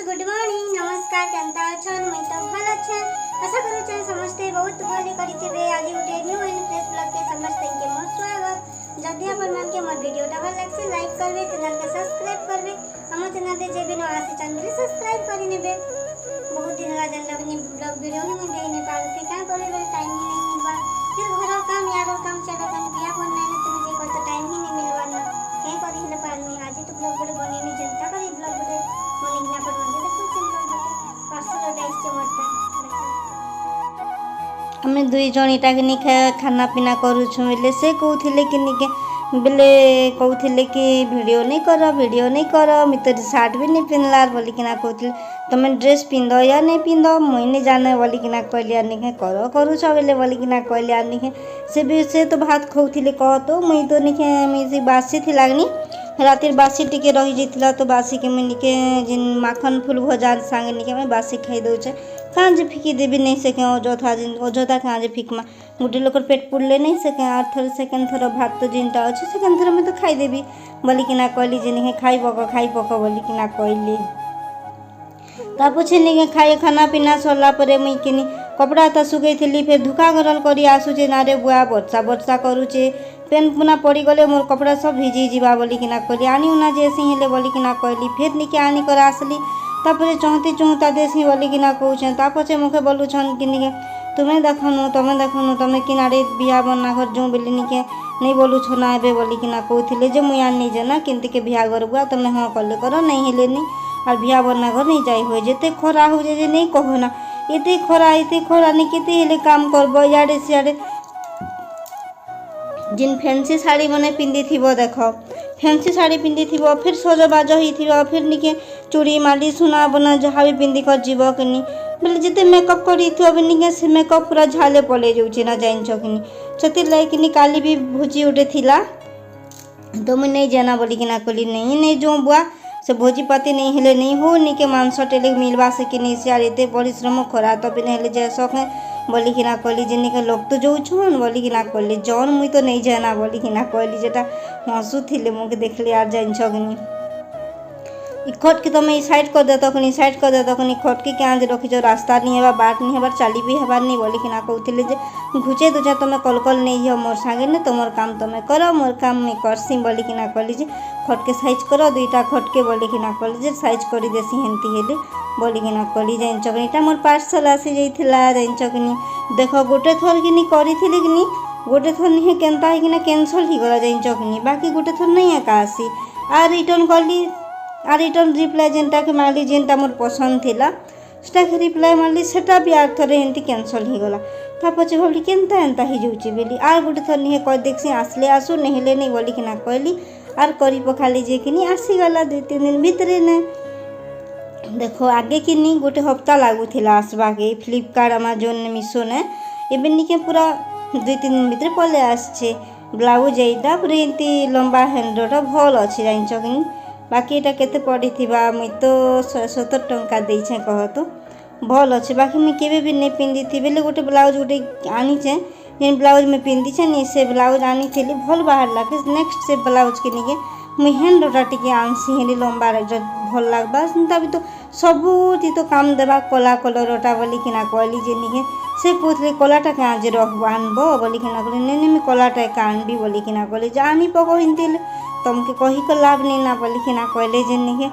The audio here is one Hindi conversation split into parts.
गुड मॉर्निंग नमस्कार केनता अछन मैं तो भल अच्छे आशा करू छे समस्ते बहुत भले करिथिबे। आज गोटे न्यू एंड फ्रेश ब्लॉग के समस्ते के मोर स्वागत। जदि अपन मन के मोर वीडियो टा भल लागसे लाइक करबे, चैनल के सब्सक्राइब करबे, हमर चैनल रे जे भी न आसे चैनल सब्सक्राइब करि नेबे। बहुत दिन ला जन लगनी ब्लॉग वीडियो ही मैं दे नहीं पाल के का करे टाइम ही नहीं मिलबा। फिर घर काम यार काम चलो कन बिया बनना है तुम जे को टाइम ही नहीं मिलवा ना के करी न पाल में। आज तो ब्लॉग बड़े बने नहीं जनता करी ब्लॉग बड़े मनिंगना पर बंदे देखो चिंता बड़े पार्सल डाइस के मरता हमें दुई जन इटा के नि खाना पीना करू छु बेले से कहउथिले कि निके बेले कहउथिले कि वीडियो नहीं कर मितर शर्ट भी नहीं पिनलार बोली कि ना कहउथिले तमे ड्रेस पिंदो या नहीं पिंदो मुई नहीं जाने बोली कि ना कहलिया निके करू छ बेले बोली कि ना कहलिया निके से भी से तो भात खाउथिले कह तो मुई तो निके मिसी बासी थी लागनी रातिर बासी टिके रही जाइतिला तो बासी के निके जिन माखन फूल भजा संगे निके मैं बासी खाई दउछे कांजे फिकी देबी नहीं सके अजोता कांजे फिकमा गोटे लोकर पेट पुड़ले नहीं सके आर थर सेकेंड थर भात तो जिनटा अच्छे सेकेंड थर में तो खाई देबी बोली कि ना कहली जे निके खाई पक बोली कि ना कहली ता पछे निके खाए खाना पीना सरला परे मुई किनी कपड़ा ता सुगई थी फिर धुका गरल करी आसुचे ना रे बुआ वर्षा करूचे पेन पुना पड़ी गले मोर कपड़ा सब भिजी जीवा बोली कि ना कहली आनी उना जैसे हेले बोली कि ना कहली फिर निके आनी कर आसली तापर चौहता देसी बोली कि ना कहूँ तापचे मुखे बोलू छन कि निके तुम्हें देखनु तुम्हें किनारे बिहा बना घर जो बोली निके नहीं बोलू छो ना एबे बोली कि ना कहूले जे मुई आनी जे ना किंती के बिहा घर बुआ तुम्हें हाँ कले कर नहीं हेले नहीं और बिहा बना घर नहीं जाई हुए जेते खरा हो जे नहीं कहो ना एते खरा नहीं केते हेले काम करबो याडे सियाडे जिन फैंसी साड़ी मने पिंदी थीबो देखो फैंसी साड़ी पिंदी थीबो फिर सजबाज ही थीबो फिर निके चूड़ी माली सुना बना जहाँ भी पिंदी कर जीवो कि बोले जिते मेकअप करी थो निके से मेकअप पूरा झाले पले जाऊँ ना जाइन कि से लगे काली भी भोजी उठे थिला तो मुझे नहीं जाना बोली कि ना कहली नहीं जो बुआ से भोजी पाती नहीं हेले नहीं हो निके मांस टेले मिलवा से कि नहीं सियार एते परिश्रम खरा तो भी नहीं जे सके बोली कि ना कहली जे निके लोग तो जो छन बोली कि ना कहली जौन मुई तो नहीं जाना बोली कि ना कहली जेटा हंसू थिले मुके देखले यार जाइन छगनी खट के तुम साइड कर दे तखनी खट के क्या रखी रास्ता नहीं है बाट नहीं है चाली भी हबार नहीं बोली कि ना कहते जे घुचे दूचा तुम कल नहीं हो मोर सागे ने तुम काम तुम कर मोर काम मैं करसी बोली कि ना कहली जे खट के साइज कर दुईटा खट के बोली कि ना कहली जे साइज कर देसी हेंती हेले बोली कि ना कहली जाइन चकनीटा मोर पार्सल आसी जाइथिला जाइन चकनी देख गोटे थर कि करी गोटे थर नहीं केनता है कि कैंसल ही गला जाइन चकनी बाकी गोटे थर नहीं एका आसी आ रिटर्न कली आ रिटर्न रिप्लाई जेनटा के मारली जेनटा मोर पसंद थिला सेटा के रिप्लाई मारली सेटा भी आर थरे एंती कैंसल ही गला ता पछे भाबली केनता एंता ही जाउची बेली आर गोटे थर नहीं कह देखसी आसले आसु नहेले नहीं बोली कि ना कहली आर करी पखाली जे कि आसी गला 2-3 दिन भितरे ने देखो आगे कि गोटे हफ्ता लागुथिला आसबा के फ्लिपकार्ट अमेजन ने मिशो ने एबे निके पूरा 2-3 दिन भितरे पले आछे ब्लाउज एटा पूरा एंती लंबा हैंडटा भल अछि जाइन कि बाकी एटा केते पड़ी थिबा मुई तो 70 टंका देइछे कह तो भल अच्छे बाकी मुई केबे भी नहीं पिंदी थी बेले गोटे ब्लाउज गोटे आनी छे जेन ब्लाउज में पिंदी छे नी से ब्लाउज आनी थी भल बाहर लागे नेक्स्ट से ब्लाउज के निके मुई हैंडटा टिके आनसी हेली लंबा भल लागबा तभी तो सबुती तो काम देबा कला कलरटा बोली कि ना कहली जे निके से पूछले कलाटा क्या जे रखबो आनबो बोली कि ना कहली नहीं मैं कलाटा का आनबी बोली कि ना कहली जानी पको हिंतिले तुमके कही को लाभ नहीं ना बोली कि ना कहले जे निके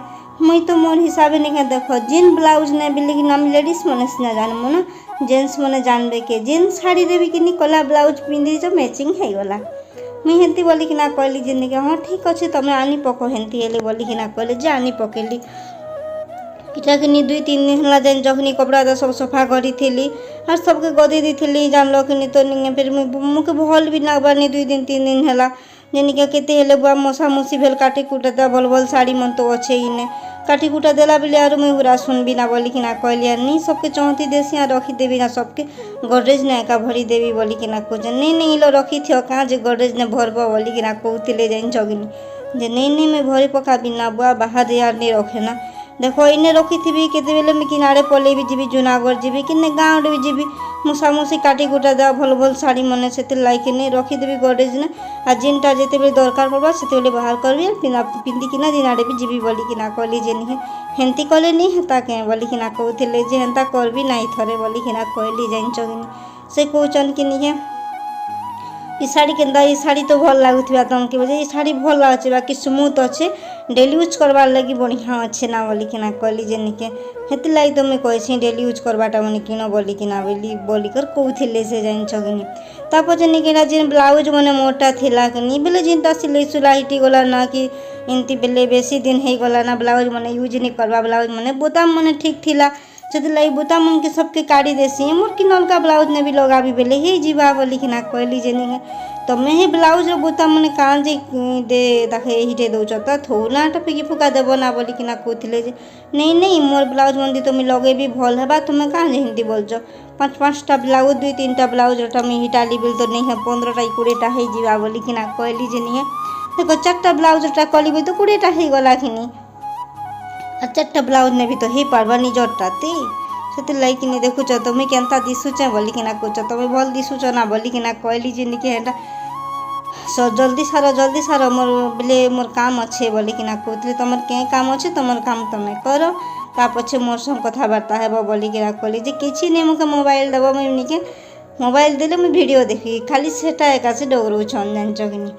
मुई तो मोर हिसाब निके देखो जिन ब्लाउज ने बिल्ली कि नाम लेडीज मने ना जानमु ना जेंट्स मने जानबे के जिन साड़ी देबी कि कला ब्लाउज पिंदी जो मैचिंग है गला मुई हेंती बोली कि ना कहली जे निके हां ठीक अछि तमे आनी पको हेंती हेले बोली कि ना कहले जे आनी पकेली इटा कि 2-3 दिन हला जान जखनी कपड़ा दा सब सफा करी थिली और सबके गदे दी थिली जानलो कि तो निके फिर मुके भल भी ना बानी 2-3 दिन हला जेनिका केते हेले बुआ मसा मुसी भेल काटी कुटा दा भल साड़ी मन तो अच्छे इने काटी कुटा देला बेले आरो मुई उरा सुनबी ना बोली कि ना कहलिया नहीं सबके चौहती देसी आ रखी देबी ना सबके गडरेज ने एका भरी देबी बोली कि ना कहछ नहीं लो रखी थियो का जे गडरेज ने भरबो बोली कि ना कहउतिले जाइन जगिनी जे नहीं मैं भरी पका बिना बुआ बाहर यार नहीं रखे ना देखो इने रखी थी केते बेले मैं किनारे पले भी जीवी जूनागढ़ जीवी कि गाँव भी जीवी मुसामुसी काटी कुटा दा भल साड़ी मने से लाइके नहीं रखीदेवी गडरेज ने आ जिनटा जिते दरकार पड़वा से बाहर करबी पिंदी किना जिनाड़े भी जीवी बोली कि ना कहली जे नहीं ହେନ୍ତି କଲେ ନି ହେନ୍ତା କେଁ ବୋଲିକିନା କହୁଥିଲେ ଯେ ହେନ୍ତା କରବି ନାଇଁ ଥରେ ବୋଲିକିନା କହିଲି ଜାଣିଛ କି ନି। ସେ କହୁଛନ୍ କି ନିକେ ଇ ଶାଢ଼ୀ କେନ୍ତା ଇ ଶାଢ଼ୀ ତ ଭଲ ଲାଗୁଥିବା ତମକେ ବୋଲେ ଇ ଶାଢ଼ୀ ଭଲ ଲାଗୁଛି ବାକି ସ୍ମୁଥ ଅଛେ ଡେଲି ୟୁଜ୍ করবার লাগি বঢ়িয়া অছে না বলিকিনা কলি যে নিকে হেতিরলাগি তো মুই কইছি ডেলি ୟୁଜ୍ করবাটা মানে কিণ বলিকিনা বলিকর কହୁଥିଲେ ସେ ଜାଣିଛ କି ନି। ତାପରେ ନିକିନା ଯେନ୍ ବ୍ଲାଉଜ୍ ମାନେ ମୋରଟା ଥିଲା କି ନି ବେଲେ ଯେନ୍ତା ସିଲେଇ ସୁଲା ହିଟି ଗଲା ନା କି ଏମିତି ବେଲେ ବେଶୀ ଦିନ ହେଇଗଲା ନା ବ୍ଲାଉଜ୍ ମାନେ ୟୁଜ୍ ନି କରବା ବ୍ଲାଉଜ୍ ମାନେ ବୋତାମ ମାନେ ଠିକ୍ ଥିଲା ସେଥିଲାଗି ବୋତାମ ମାନକେ ସବକେ କାଢ଼ି ଦେସି ମୋର କି ନଲକା ବ୍ଲାଉଜ୍ ନେ ବି ଲଗାବି ବେଲେ ହେଇଯିବା ବୋଲିକିନା କହିଲି ଯେ ନିକେ ତମେ ହିଁ ବ୍ଲାଉଜ୍ର ବୋତାମ ମାନେ କାଁ ଯେ ତାକେ ହିଟେ ଦଉଛ ତ ଥୋଉନାଟା ଫିକି ଫୁକା ଦେବ ନା ବୋଲିକିନା କହୁଥିଲେ ଯେ ନେଇ ନେଇ ମୋର୍ ବ୍ଲାଉଜ୍ ମନ୍ଦି ତମେ ଲଗେଇବି ଭଲ ହେବା ତମେ କାଁ ଯେ ହିନ୍ତି ବୋଲଛ 5-5ଟା ବ୍ଲାଉଜ୍ 2-3ଟା ବ୍ଲାଉଜ୍ଟା ମୁଇଁ ହିଟାଲି ବେଲେ ତ ନେଇ 15ଟା 20ଟା ହେଇଯିବା ବୋଲିକିନା କହିଲି ଯେ ନିକେ ଦେଖ 4ଟା ବ୍ଲାଉଜ୍ଟା କଲିବି ତ 20ଟା ହେଇଗଲା କି ନି আর 4ଟା ବ୍ଲାଉଜ୍ ନେବି ତ ହେଇପାରବା ନିଜରଟା ତି ସେଥିର୍ଲାଗି କିନି ଦେଖୁଛ ତମେ କେନ୍ତା ଦିଶୁଛେ ବୋଲିକିନା କହୁଛ ତମେ ଭଲ ଦିଶୁଛ ନା ବୋଲିକିନା କହିଲି ଯେ ନିକେ ହେଟା ଜଲ୍ଦି ସାର ମୋର୍ ବେଲେ ମୋର୍ କାମ୍ ଅଛେ ବୋଲିକିନା କହୁଥିଲେ ତମର କେଁ କାମ୍ ଅଛେ ତମର କାମ୍ ତମେ କର ତା ପଛେ ମୋର୍ ସଙ୍ଗେ କଥାବାର୍ତ୍ତା ହେବ ବୋଲିକିନା କହିଲି ଯେ କିଛି ନେଇ ମକେ ମୋବାଇଲ୍ ଦେବ ମୁଇଁ ନିକେ ମୋବାଇଲ୍ ଦେଲେ ମୁଇଁ ଭିଡ଼ିଓ ଦେଖିବି ଖାଲି ସେଟା ଏକା ସେ ଡରୁଛନ୍ ଜାଣିଛ କି ନି।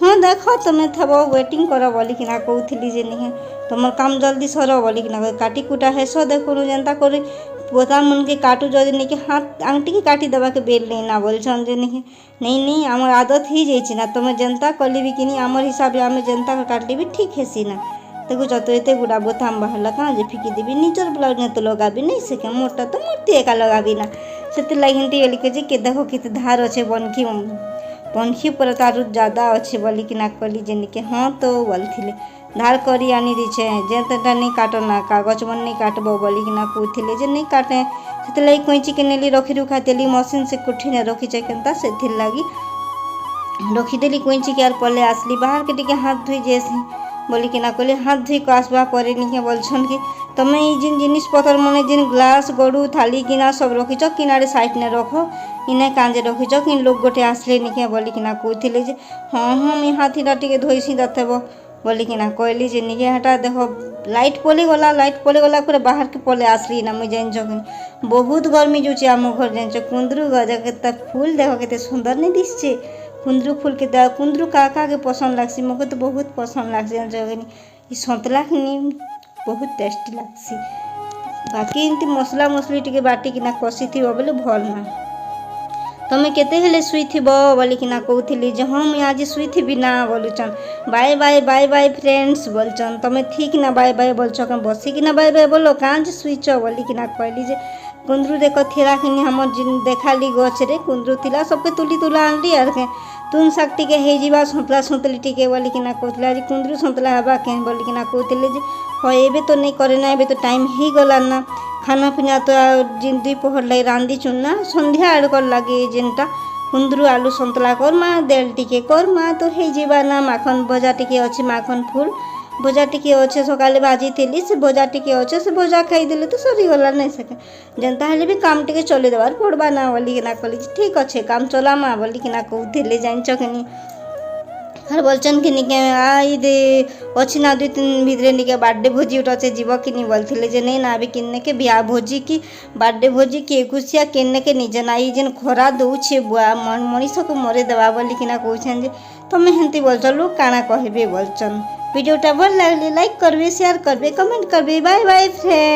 ହଁ ଦେଖ ତମେ ଥବ ୱେଟିଂ କର ବୋଲିକିନା କହୁଥିଲି ଯେ ନିକେ ତମର କାମ୍ ଜଲ୍ଦି ସର ବୋଲିକିନା କାଟି କୁଟା ହେସ ଦେଖୁନୁ ଯେନ୍ତା କରି ବୋତାମ ମାନକେ କାଟୁ ଯଦି ନିକେ ହାथ ଆଙ୍ଟିକି କାଟି ଦେବାକେ ବେଲ୍ ନେଇ ନା ବୋଲଛନ୍ ଯେ ନିକେ ନେଇ ଆମର ଆଦତ ହେଇଯାଇଛି ନା ତମେ ଯେନ୍ତା କଲି ବି କିନି ଆମର ହିସାବରେ ଆମେ ଯେନ୍ତା କାଟଲି ବି ଠିକ୍ ହେସି ନା ଦେଖୁଛ ତ ଏତେ ଗୁଡ଼ା ବୋତାମ ବାହାରିଲା କାଁ ଯେ ଫିକି ଦେବି ନିଜର ବ୍ଲାଉଜ୍ ନେ ତ ଲଗାବି ନାଇଁ ସେ କେ ମୋରଟା ତ ମୂର୍ତ୍ତି ଏକା ଲଗାବି ନା ସେଥିର୍ଲାଗି ହେନ୍ତି ବୋଲିକେ ଯେ କେ ଦେଖ କେତେ ଧାର ଅଛେ ବନଖି ପରେ ତାରୁ ज़्यादा ଅଛେ ବୋଲିକିନା କହିଲି ଯେ ନିକେ ହଁ ତ ବୋଲିଥିଲେ ଧାର କରି ଆନି ଦେଇଛେ ଯେତେଟା ନେଇ କାଟ ନା କାଗଜ ମାନେ ନେଇ କାଟବ ବୋଲିକିନା କହୁଥିଲେ ଯେ ନେଇ କାଟେ ସେଥିର୍ଲାଗି କଇଁଚିକେ ନେଲି ରଖି ରୁଖା ଦେଲି ମସିନ୍ ସେ କୋଠିନେ ରଖିଛେ କେନ୍ତା ସେଥିର୍ଲାଗି ରଖିଦେଲି କଇଁଚିକେ ଆର୍ ପଲେଇ ଆସିଲି ବାହାରକେ ଟିକେ ହାथ ଧୋଇ ଯାଇସି ବୋଲିକିନା କହିଲି ହାथ ଧୋଇକି ଆସିବା ପରେ ନିକେ ବୋଲଛନ୍ କି ତମେ ଏଇ ଯେନ୍ ଜିନିଷ ପତ୍ର ମାନେ ଯେନ୍ ଗ୍ଲାସ୍ ଗଡ଼ୁ ଥାଲି ଗିନା ସବୁ ରଖିଛ କିନାରେ ସାଇଡ଼୍ନେ ରଖ ଇନେ କାଁଜେ ରଖିଛ କି ଲୋକ ଗୋଟେ ଆସିଲେ ନିକେ ବୋଲିକିନା କହୁଥିଲେ ଯେ ହଁ ମୁଇଁ ହାଥଟା ଟିକେ ଧୋଇସି ଦତେବ ବୋଲିକିନା କହିଲି ଯେ ନିକେ ହେଟା ଦେଖ ଲାଇଟ୍ ପଲେଇଗଲା ପରେ ବାହାରକେ ପଲେଇ ଆସିଲି ନା ମୁଇଁ ଜାଣିଛ କି ବହୁତ ଗରମି ଯାଉଛେ ଆମ ଘର ଜାଣିଛ କୁନ୍ଦରୁ ଗଜ କେତେ ଫୁଲ ଦେଖ କେତେ ସୁନ୍ଦର ନି ଦିଶଛେ କୁନ୍ଦରୁ ଫୁଲ କେତେ କୁନ୍ଦରୁ କାକେ ପସନ୍ଦ ଲାଗ୍ସି ମୋତେ ତ ବହୁତ ପସନ୍ଦ ଲାଗ୍ସି ଜାଣିଛ କି ଇ ସନ୍ତଲା ଖିନି ବହୁତ ଟେଷ୍ଟି ଲାଗ୍ସି ବାକି ଏମିତି ମସଲା ମସଲି ଟିକେ ବାଟିକିନା କଷିଥିବ ବୋଲେ ଭଲ ନା ତମେ କେତେ ହେଲେ ଶୁଇଥିବ ବୋଲିକିନା କହୁଥିଲି ଯେ ହଁ ମୁଇଁ ଆଜି ଶୁଇଥିବି ନା ବୋଲୁଛନ୍ ବାଏ ବାଏ ଫ୍ରେଣ୍ଡସ୍ ବୋଲଛନ୍ ତମେ ଠିକ୍ ନା ବାଏ ବୋଲଛ କାଁ ବସିକିନା ବାଏ ବୋଲ କାଁ ଯେ ଶୁଇଛ ବୋଲିକିନା କହିଲି ଯେ କୁନ୍ଦରୁ ଦେଖ ଥିଲା କିନି ଆମର ଦେଖାଲି ଗଛରେ କୁନ୍ଦରୁ ଥିଲା ସବକେ ତୁଲା ଆଣିଲି ଆର୍ କେ ତୁନ୍ ଶାଗ ଟିକେ ହେଇଯିବା ସନ୍ତଲି ଟିକେ ବୋଲିକିନା କହୁଥିଲେ ଆଜି କୁନ୍ଦରୁ ସନ୍ତଲା ହେବା କେଁ ବୋଲିକିନା କହୁଥିଲେ ଯେ ହଁ ଏବେ ତ ନେଇ करे ना ଏବେ ତ ଟାଇମ୍ ହେଇଗଲା ନା ଖାନା ପିନା ତ ଯେନ୍ 2 ପହର ଲାଗି ରାନ୍ଧିଛୁନ୍ ନା ସନ୍ଧ୍ୟା ଆଡ଼କର ଲାଗି ଯେନ୍ଟା କୁନ୍ଦରୁ ଆଲୁ ସନ୍ତଲା କରମା ଦେଲ୍ ଟିକେ କରମା ତ ହେଇଯିବା ନା ମାଖନ ଭଜା ଟିକେ ଅଛି ମାଖନ ଫୁଲ ଭଜା ଟିକେ ଅଛେ ସକାଳେ ଭାଜିଥିଲି ସେ ଭଜା ଟିକେ ଅଛେ ସେ ଭଜା ଖାଇଦେଲେ ତ ସରିଗଲା ନାଇଁ ସେକେ ଯେନ୍ତା ହେଲେ ବି କାମ ଟିକେ ଚଲେଇ ଦେବାର ପଡ଼ବା ନା ବୋଲିକିନା କହିଲି ଠିକ୍ ଅଛେ କାମ ଚଲାମା ବୋଲିକିନା କହୁଥିଲେ ଜାଣିଛ କି ନି আর বলছেন কি নিকে দে অছি না 2-3 ভিতরে নিকে বার্থডে ভোজি ওটা আছে যাব কি নি বলছিলে যে নেই না আবি কিন্নেকে বিয়া ভোজি কি বার্থডে ভোজি কি একুশিয়া কেন্নেকে নিজে না এই যেন খরা দৌছে বুয়া মଣିষকে মরে দেবা বলিকিনা কହୁছেন যে তুমি হেন্তি বলছ লোক কাଣା কহবে বলছন ভিডিওটা ভাল লাগলে লাইক করবে শেয়ার করবে কমেন্ট করবে বাই বাই ফ্রেন্ড।